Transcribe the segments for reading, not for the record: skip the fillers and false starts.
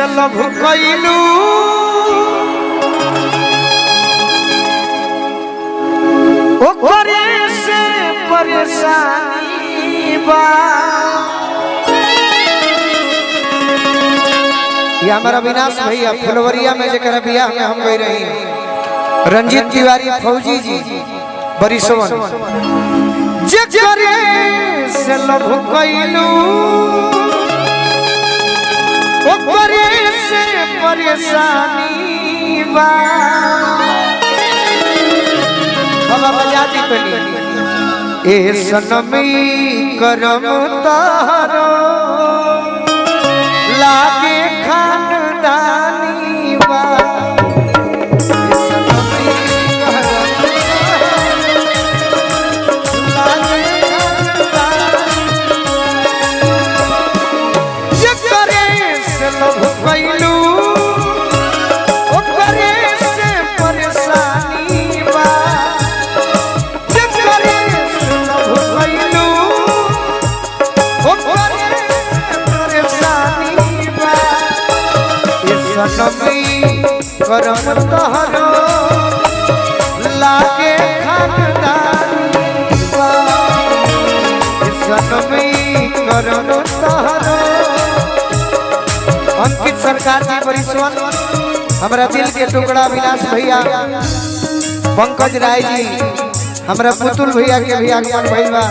से लभ कइलू ओकरे से परेशानी बा। ये हमारा अविनाश भैया फुलवरिया में जरा बियाह में हम गई रही रंजीत तिवारी फौजी जी बरिसवन जकरे से लभ कइलू ओकरे से परेशानी बा। बाबा बजा दी तनी ए सनमी करम तारो लागे खानदानी बा। करम तहरो लागे खानदानी बा। सनमी करम तहरो अंकित सरकार जी परिश्वन हमारा दिल के टुकड़ा विलास भैया पंकज राय जी हमारा पुतुल भैया के भी आगमन भइल बा।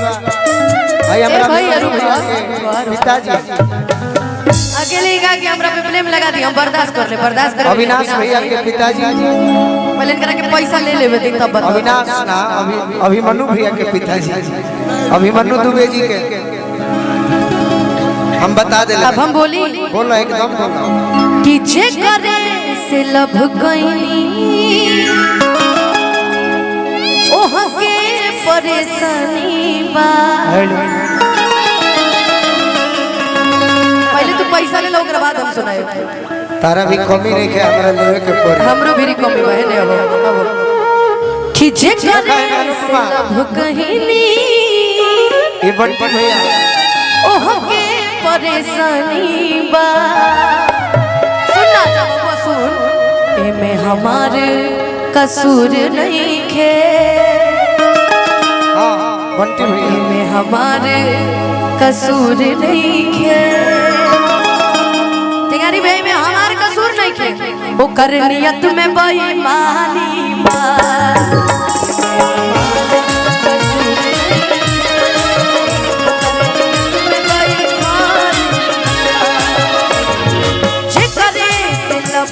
भाई हमारा पिताजी अकेले का कि हमरा पे ब्लेम लगा दी हम बर्दाश्त कर ले बर्दाश्त कर। अविनाश भैया के पिताजी पहले करा के पैसा ले लेबे देख तब बता। अविनाश ना अभिमन्यु भैया के पिताजी अभिमन्यु दुबे जी के हम बता दे। अब हम बोली बोलो एकदम बोलो कि जे करे से लभ गइनी ओह के परेशानी बा। पहले तो पैसा ले लो ओकरा बाद हम सुनाए। तारा भी कमी नहीं है हमरा लेवे के पड़ी हमरो भी कमी बा है ने अब कि जे करे से लभ गइनी ये बंटी भैया ओह के परेशानी बा। सुनना चाहो सुन एमे हमार कसूर नहीं खे। हां बंटी भैया एमे हमार कसूर नहीं खे। तिगारी भाई में हमार कसूर नहीं खे वो कर नियत में बेईमानी बा।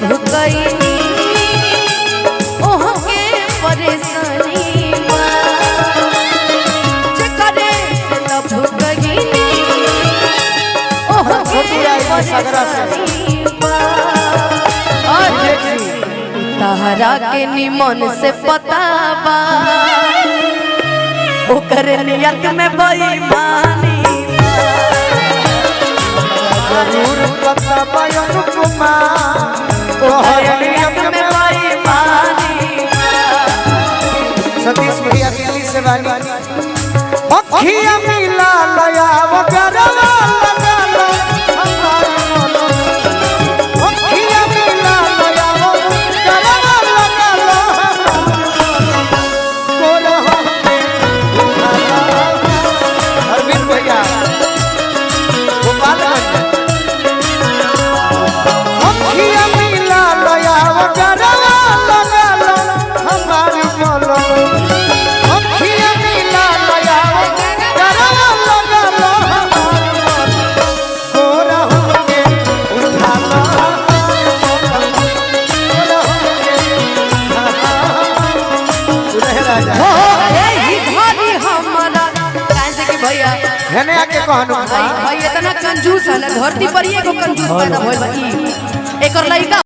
भुकइनी ओह के परेशानी बा। जकरे से भुकइनी ओह के परेशानी बा। और तहरा के निमन से पता बा ओकर नियत में बेईमानी जरूर पता बयन कुमा सतीश भैया दिल्ली से वाली अखिया मिला लया वगरवा लगा लो अखिया मिला लया वगरवा लगा लो कोरह अरविंद भैया गोपालगंज अखिया मिला लया वगरवा लगा लो हमारी बोलो अखिया मिला लया वगरवा लगा लो कोरा होके उठा लो कोरा होके दुल्हे राजा हो यही घड़ी हमरा काहे के भैया हेने आके कहनु भाई इतना कंजूस है ना धरती पर एगो कंजूस पैदा होइल बा। ई एकर लइका